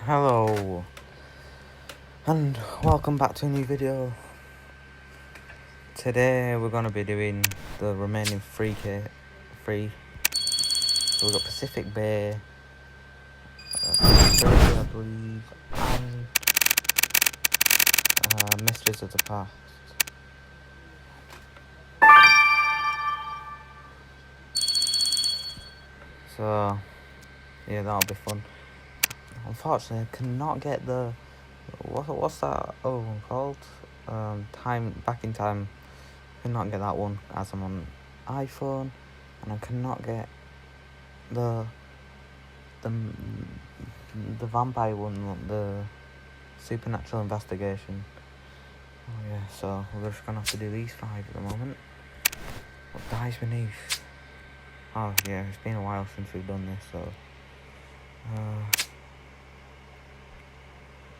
Hello and welcome back to a new video. Today we're gonna be doing the remaining free. So we've got Pacific Bay, I believe, and Mysteries of the Past. So yeah, that'll be fun. Unfortunately, I cannot get the what's that other one called? Time Back in Time. I cannot get that one as I'm on iPhone, and I cannot get the vampire one, the supernatural investigation. Oh yeah, so we're just gonna have to do these 5 at the moment. What dies beneath? Oh yeah, it's been a while since we've done this, so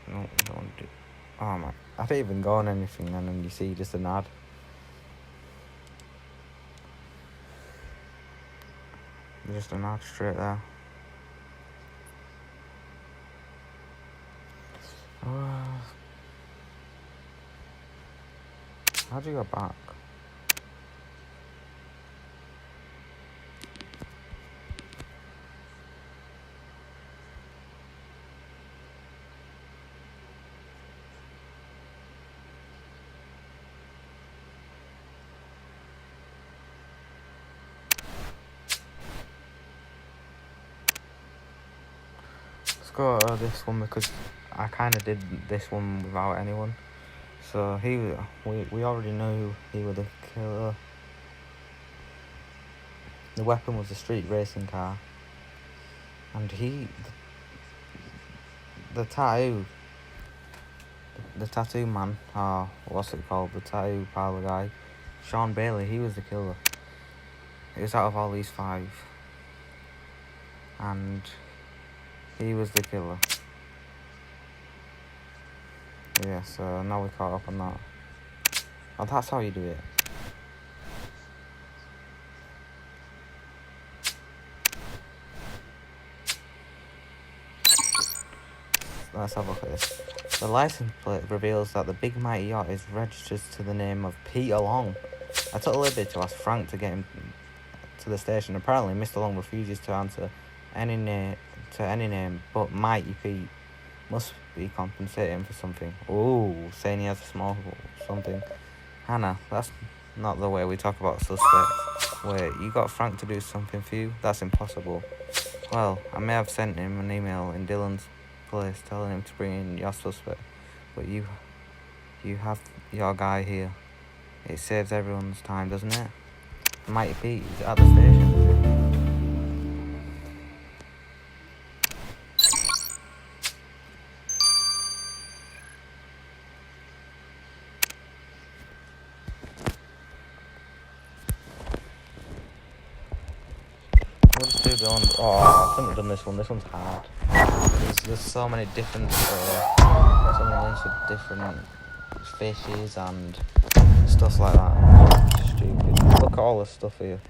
no, don't do. Oh my, I don't even go on anything, and then you see just an ad. Just an ad straight there. How do you go back? Let's go to this one because I kind of did this one without anyone. So we already knew he was the killer. The weapon was a street racing car, and the tattoo man, or what's it called, the tattoo parlor guy, Sean Bailey, he was the killer. It was out of all these 5, and he was the killer. Yeah, so now we're caught up on that. Oh, that's how you do it. Let's have a look at this. The license plate reveals that the big mighty yacht is registered to the name of Peter Long. I took a little bit to ask Frank to get him to the station. Apparently, Mr. Long refuses to answer any name, but Mighty Pete must be compensating for something. Oh, saying he has a small something. Hannah, that's not the way we talk about suspects. Wait, you got Frank to do something for you? That's impossible. Well, I may have sent him an email in Dylan's place telling him to bring in your suspect, but you have your guy here. It saves everyone's time, doesn't it? Mighty Pete is at the station. We'll just do the one. Oh, I couldn't have done this one. This one's hard. There's so many different different fishes and stuff like that. Stupid. Look at all this stuff here.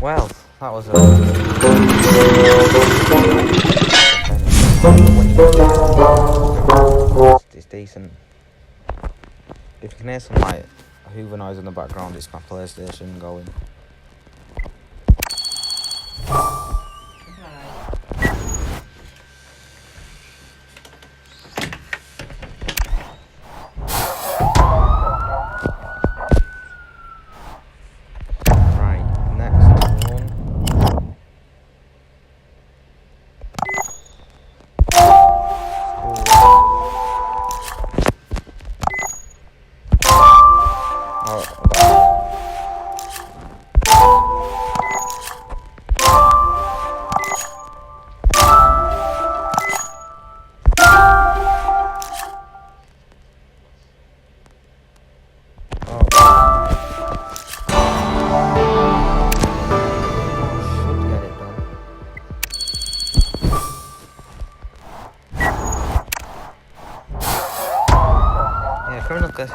Well, that was it's decent. If you can hear some like Hoover noise in the background, it's my PlayStation going.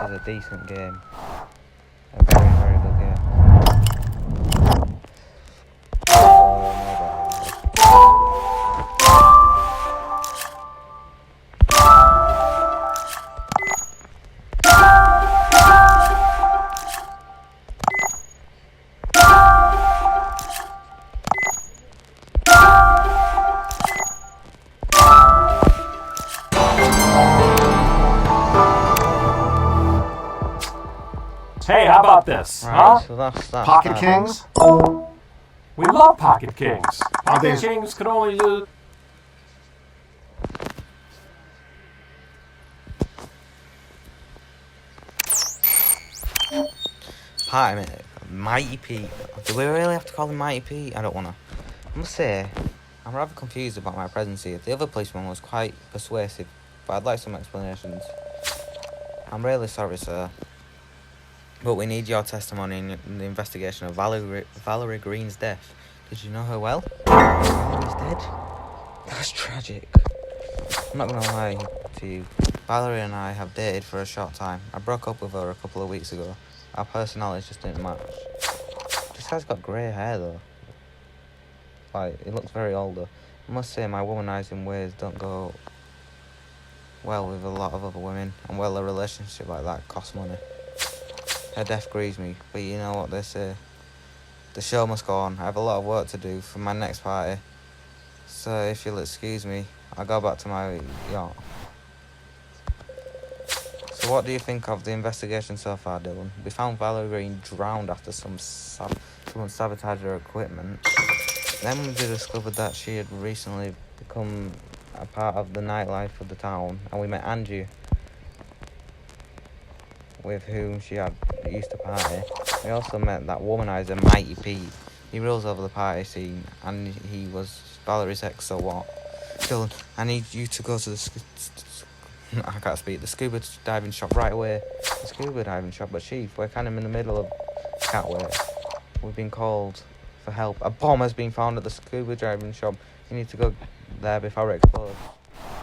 is a decent game. A very, very good game. Hey, how about this? Right, Huh? so that's Pocket Kings? We love Pocket Kings. Are Pocket they- Kings could only use... Party mate, Mighty Pete. Do we really have to call him Mighty Pete? I don't wanna. I must say, I'm rather confused about my presence here. The other policeman was quite persuasive, but I'd like some explanations. I'm really sorry, sir, but we need your testimony in the investigation of Valerie Green's death. Did you know her well? Valerie's dead? That's tragic. I'm not gonna lie to you. Valerie and I have dated for a short time. I broke up with her a couple of weeks ago. Our personalities just didn't match. This guy's got grey hair though. Like, he looks very older. I must say my womanizing ways don't go well with a lot of other women, and well, a relationship like that costs money. Her death grieves me, but you know what they say. The show must go on. I have a lot of work to do for my next party. So if you'll excuse me, I'll go back to my yacht. So what do you think of the investigation so far, Dylan? We found Valerie Green drowned after someone sabotaged her equipment. Then we discovered that she had recently become a part of the nightlife of the town, and we met Andrew, with whom she had used to party. We also met that womanizer, Mighty Pete. He rules over the party scene, and he was Valerie's ex, so what? Dylan, I need you to go to the I can't speak. The scuba diving shop right away. The scuba diving shop, but Chief, we're kind of in the middle of Catway. We've been called for help. A bomb has been found at the scuba diving shop. You need to go there before it explodes.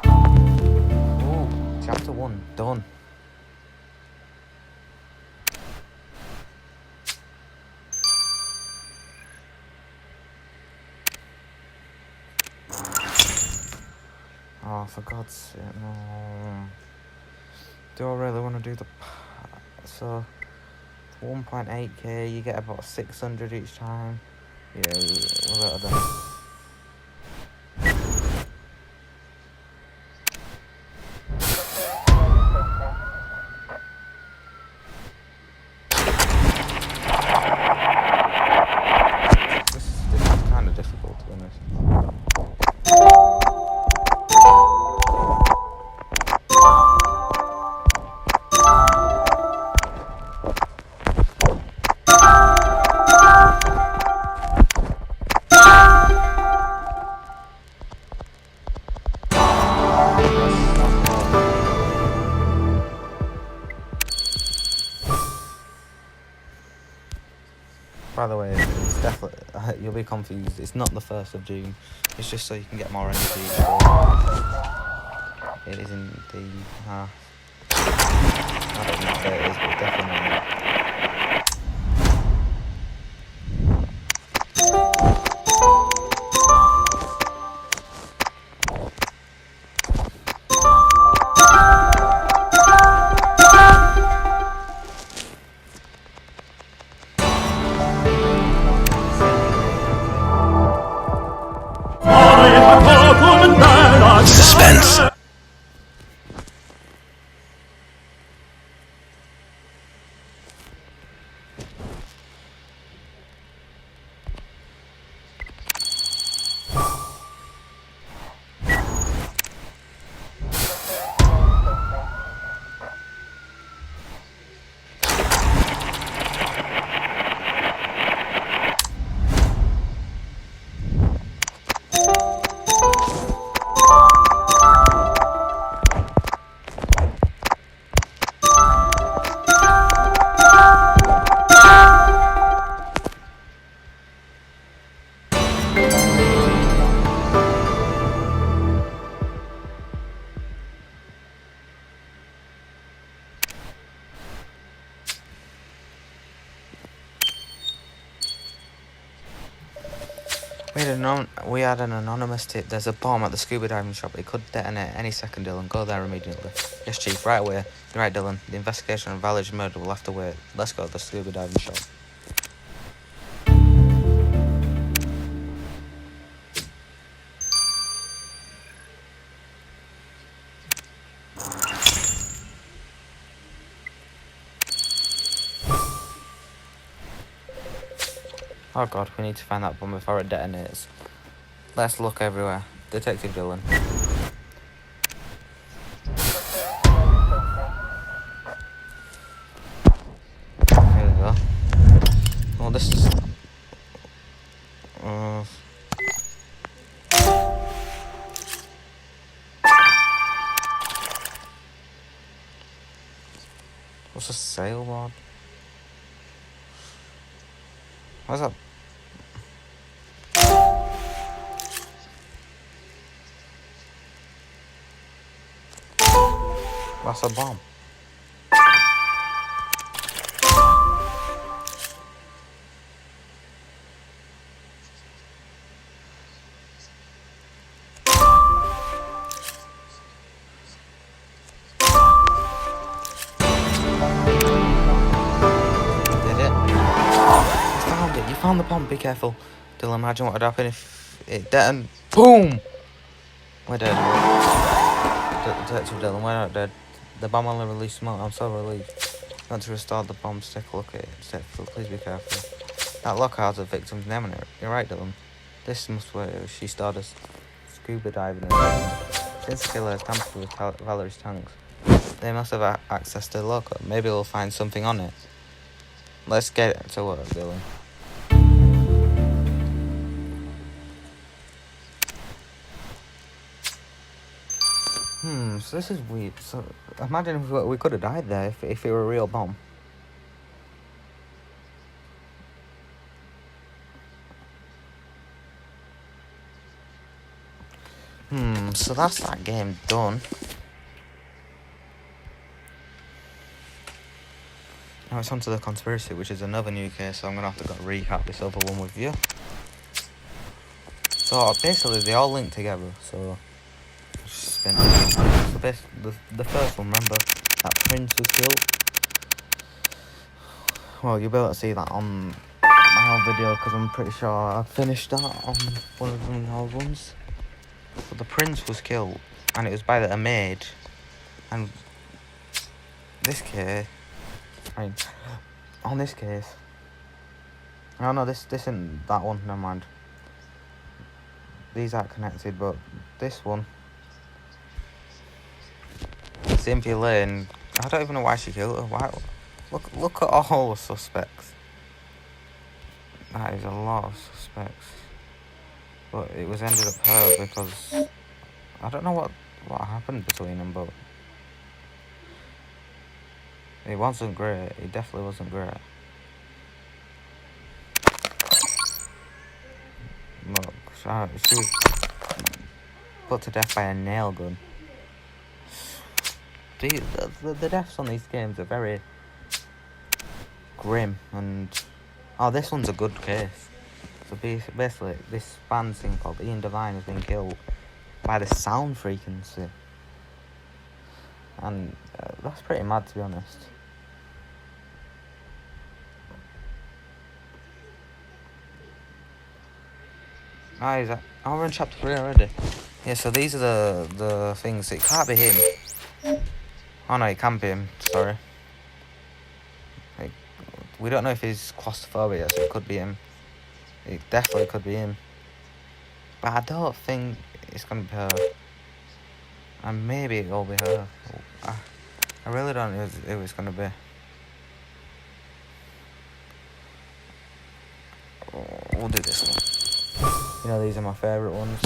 Ooh, chapter 1 done. Oh, for God's sake, no. Do I really want to do the... So, 1.8k, you get about 600 each time. Yeah, we're better than... This is kind of difficult, to be honest. By the way, it's definitely, you'll be confused, it's not the 1st of June, it's just so you can get more energy. It is indeed, I don't know what it is, but definitely not. We had an anonymous tip. There's a bomb at the scuba diving shop. It could detonate any second, Dylan. Go there immediately. Yes, Chief, right away. You're right, Dylan. The investigation of Valer's murder will have to wait. Let's go to the scuba diving shop. Oh god, we need to find that bomb before it detonates. Let's look everywhere. Detective Dylan. Here we go. Oh, this is... What's a sailboard? What's that? That's a bomb. You found the bomb, be careful. Dylan, imagine what would happen if it detonated. Boom! We're dead. Detective Dylan, we're not dead. The bomb only released smoke. I'm so relieved. Want to restore the bomb, take a look at it. Please be careful. That locker has a victim's name on it. You're right, Dylan. This must be where she started scuba diving. Since the killer has tampered with Valerie's tanks, they must have access to the locker. Maybe we'll find something on it. Let's get to work, Dylan. So this is weird. So imagine if we could have died there if it were a real bomb. So that's that game done. Now it's on to the conspiracy, which is another new case, so I'm going to have to recap this other one with you. So basically they all link together, so... So the first one, remember, that Prince was killed? Well, you'll be able to see that on my old video, because I'm pretty sure I finished that on one of the old ones. But the Prince was killed, and it was by the maid, and this case, on this case, oh no, this isn't that one, never mind. These aren't connected, but this one, Cynthia Lane, I don't even know why she killed her. Why? Look at all the suspects. That is a lot of suspects. But it was ended up her because I don't know what happened between them, but it wasn't great. It definitely wasn't great. Look, she was put to death by a nail gun. The deaths on these games are very grim, and this one's a good case. So basically, this band thing called Ian Devine has been killed by the sound frequency, and that's pretty mad, to be honest. Is that? Oh, we're in chapter 3 already. Yeah, so these are the things. It can't be him. Oh no, it can be him. Sorry. We don't know if he's claustrophobic yet, so it could be him. It definitely could be him. But I don't think it's gonna be her. And maybe it'll be her. I really don't know who it's gonna be. We'll do this one. You know, these are my favourite ones.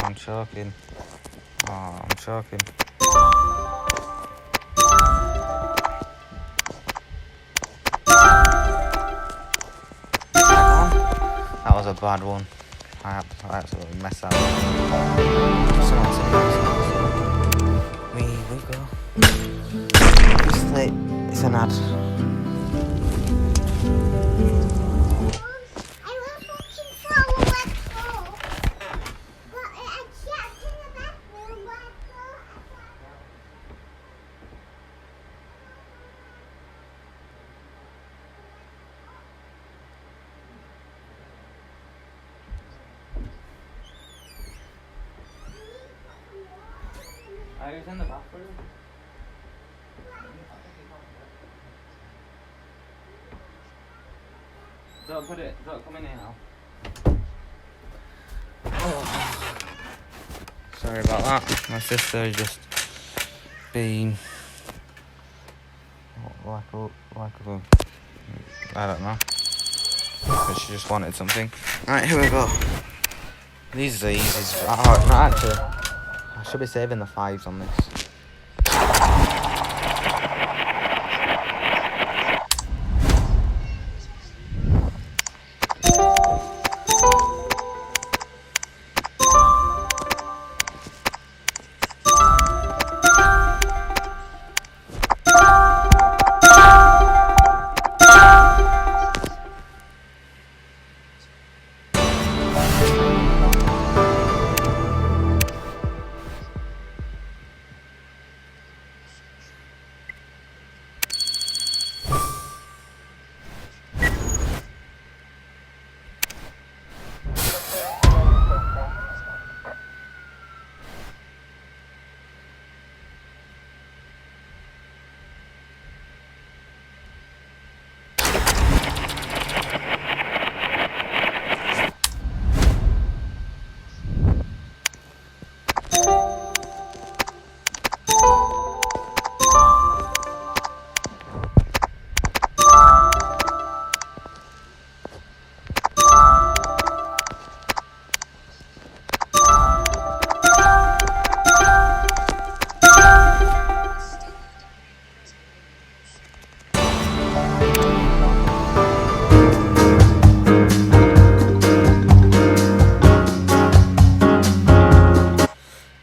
I'm choking. I'm choking. That was a bad one. I absolutely messed that up. Someone say we go. Obviously, it's an ad. I was in the bathroom. Don't come in here now. Oh. Sorry about that. My sister just been like a I don't know. But she just wanted something. Right, here we go. These are easy. Oh, actually, I should be saving the 5s on this.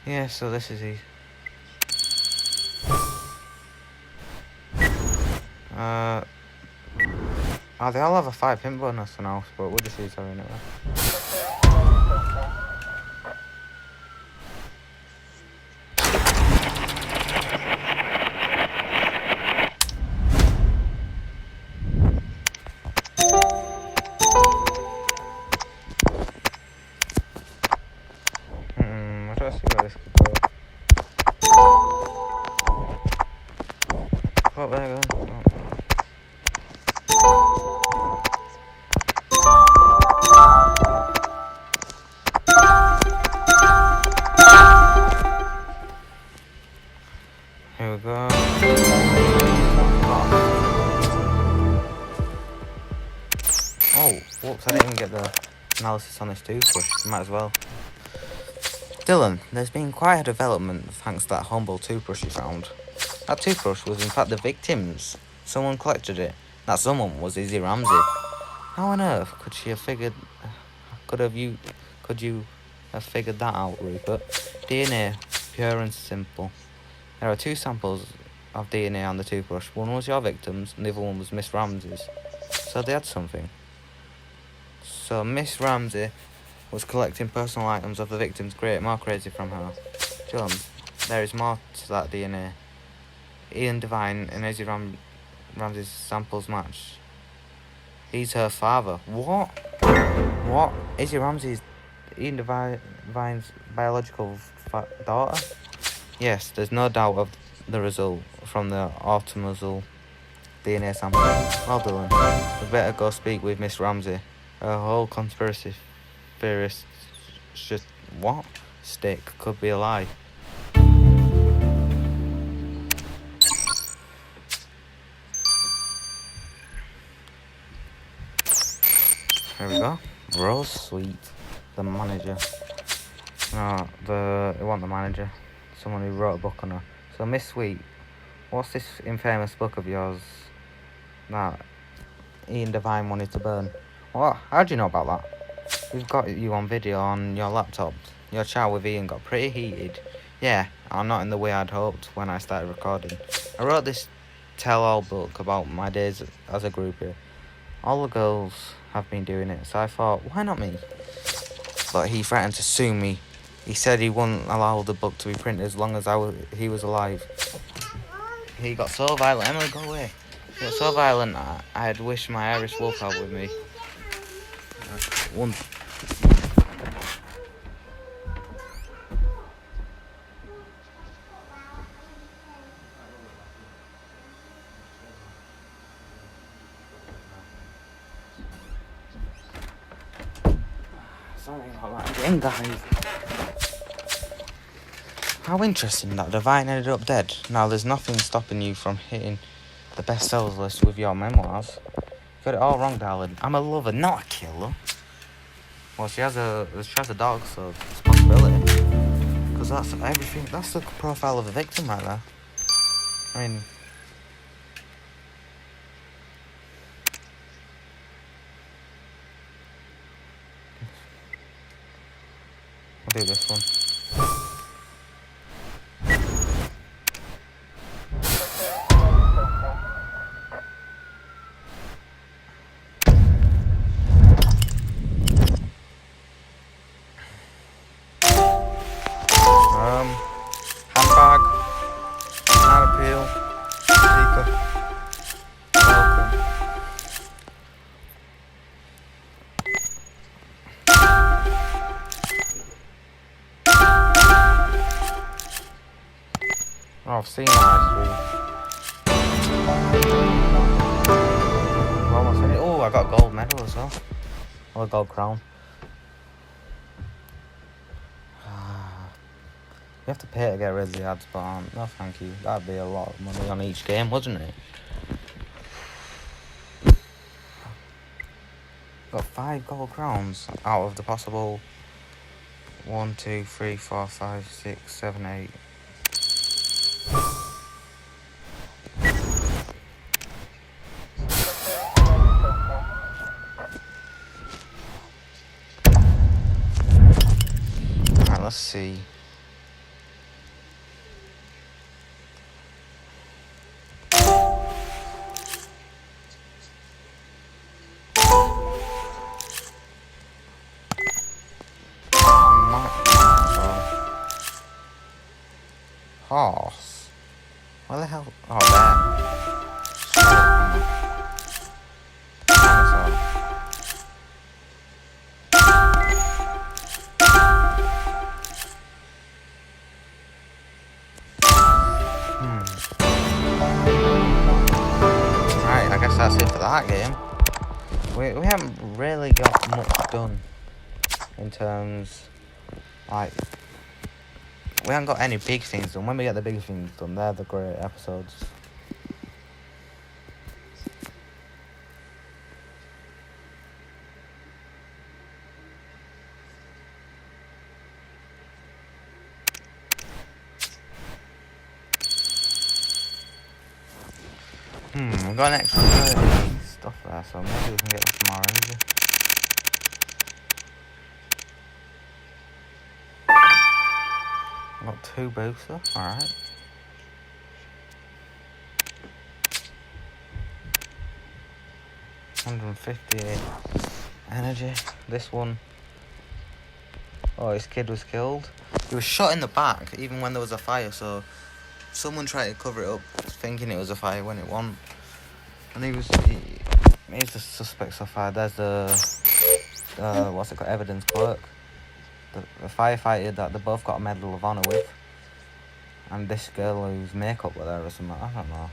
Yeah, so this is easy. Oh, they all have a 5 pin bonus now, but we'll just use her anyway. I don't see where this could go. Oh, there you go. Oh. Here we go. Oh, whoops, I didn't even get the analysis on this toothbrush. Might as well. Dylan, there's been quite a development thanks to that humble toothbrush you found. That toothbrush was in fact the victim's. Someone collected it. That someone was Izzy Ramsey. How on earth could you have figured that out, Rupert? DNA, pure and simple. There are 2 samples of DNA on the toothbrush. One was your victim's and the other one was Miss Ramsey's. So they had something. So Miss Ramsey was collecting personal items of the victims. Great, more crazy from her. Jones, there is more to that DNA. Ian Devine and Izzy Ramsey's samples match. He's her father. What? What? Izzy Ramsey's Ian Devine's biological daughter? Yes, there's no doubt of the result from the autosomal DNA sample. Well done. We better go speak with Miss Ramsey. Her whole conspiracy theorist stick could be a lie. Here we go. Rose Sweet, the manager. No, it wasn't the manager. Someone who wrote a book on her. So, Miss Sweet, what's this infamous book of yours that Ian Devine wanted to burn? What? How do you know about that? We've got you on video on your laptop. Your chat with Ian got pretty heated. Yeah, I'm not in the way I'd hoped when I started recording. I wrote this tell-all book about my days as a groupie. All the girls have been doing it, so I thought, why not me? But he threatened to sue me. He said he wouldn't allow the book to be printed as long as he was alive. He got so violent. Emily, go away. He got so violent, I had wished my Irish wolfhound with me. One. Sorry about that again, guys. How interesting that Devine ended up dead. Now, there's nothing stopping you from hitting the bestsellers list with your memoirs. You got it all wrong, darling. I'm a lover, not a killer. Well, she has a dog, so it's a possibility. Because that's everything. That's the profile of a victim right there. I mean, we'll do this one. Handbag, not appeal, speaker, welcome. Oh, I've seen that actually. Almost finished. Oh, I got a gold medal as well. Or a gold crown. You have to pay to get rid of the ads, but no thank you. That'd be a lot of money on each game, wouldn't it? Got 5 gold crowns out of the possible 1, 2, 3, 4, 5, 6, 7, 8. Alright, let's see. Horse. Where the hell? Oh, there. Dinosaur. Right, I guess that's it for that game. We haven't really got much done in terms, like, we haven't got any big things done. When we get the big things done, they're the great episodes. We've got an extra 30 stuff there, so maybe we can get some more energy. Got 2 booster, alright. $158 energy. This one. Oh, his kid was killed. He was shot in the back, even when there was a fire, so someone tried to cover it up, thinking it was a fire when it wasn't. And he's the suspect so far. There's the what's it called, evidence clerk. The firefighter that they both got a Medal of Honor with. And this girl whose makeup were there or something, I don't know.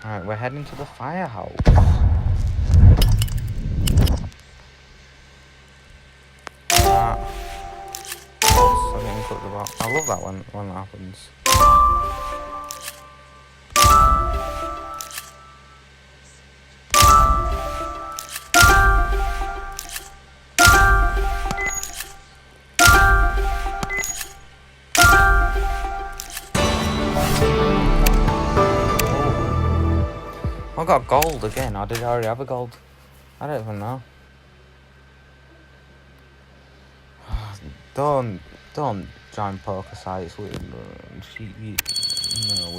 Alright, we're heading to the firehouse. I love that when that happens. I got gold again, or did I already have a gold? I don't even know. Don't join poker sites. No, we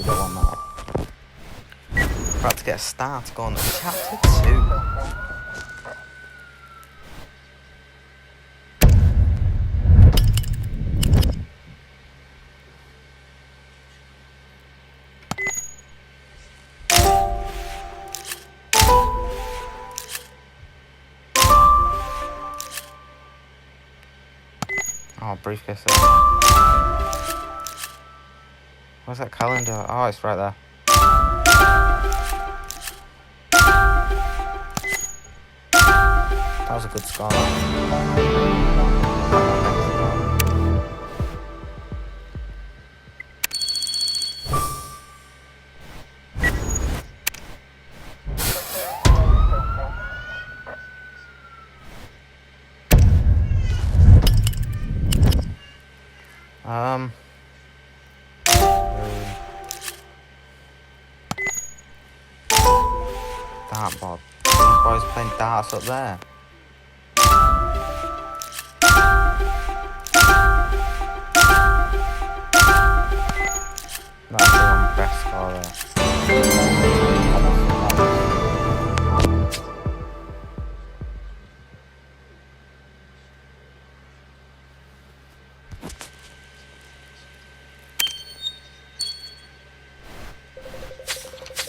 don't want that. About to get a start going to chapter 2. Oh, briefcase there. Where's that calendar? Oh, it's right there. That was a good score. Dartboard. These boys playing darts up there. That's the best score there.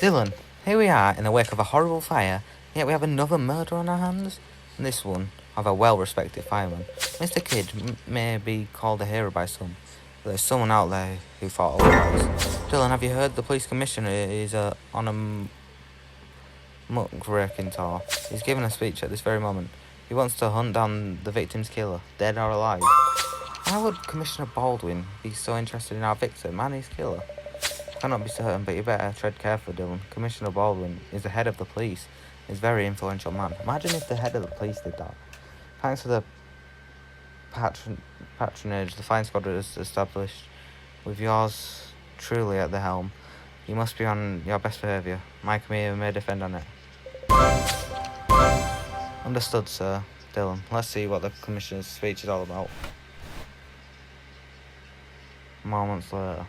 Dylan, here we are in the wake of a horrible fire, yet we have another murder on our hands. And this one of a well-respected fireman. Mr. Kidd may be called a hero by some, but there's someone out there who thought otherwise. Dylan, have you heard the police commissioner is on a muckraking tour? He's giving a speech at this very moment. He wants to hunt down the victim's killer, dead or alive. Why would Commissioner Baldwin be so interested in our victim and his killer? Cannot be certain, but you better tread carefully, Dylan. Commissioner Baldwin is the head of the police. He's a very influential man. Imagine if the head of the police did that. Thanks to the patronage the flying squad is established, with yours truly at the helm, you must be on your best behaviour. My committee may defend on it. Understood, sir. Dylan, let's see what the Commissioner's speech is all about. Moments later.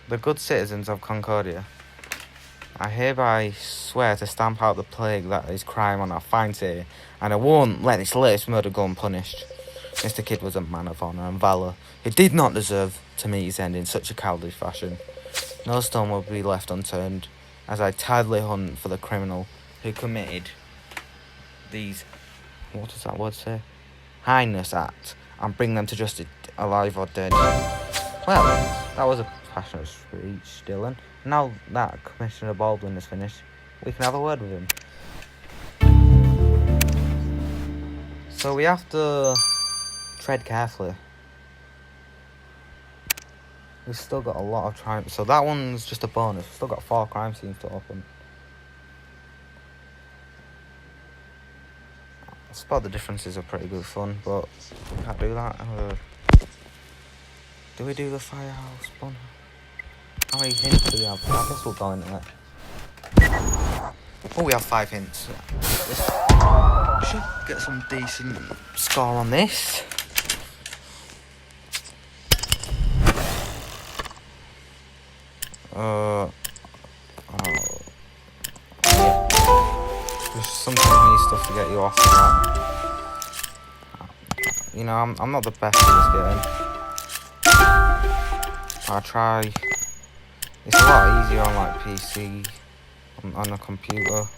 The good citizens of Concordia, I hereby swear to stamp out the plague that is crime on our fine city, and I won't let this latest murder go unpunished. Mr. Kidd was a man of honour and valour. He did not deserve to meet his end in such a cowardly fashion. No stone will be left unturned as I tidily hunt for the criminal who committed these, what does that word say? Heinous act, and bring them to justice, alive or dead. Well, that was a passionate speech, Dylan. Now that Commissioner Baldwin is finished, we can have a word with him. So we have to tread carefully. We've still got a lot of crime. So that one's just a bonus. We've still got 4 crime scenes to open. I spot the differences are pretty good fun, but we can't do that. Do we do the firehouse one? How many hints do we have? I guess we'll go into it. Oh, we have 5 hints. We should get some decent score on this. Yeah. Just sometimes need stuff to get you off of that. You know, I'm not the best at this game. I try. It's a lot easier on like PC, on a computer.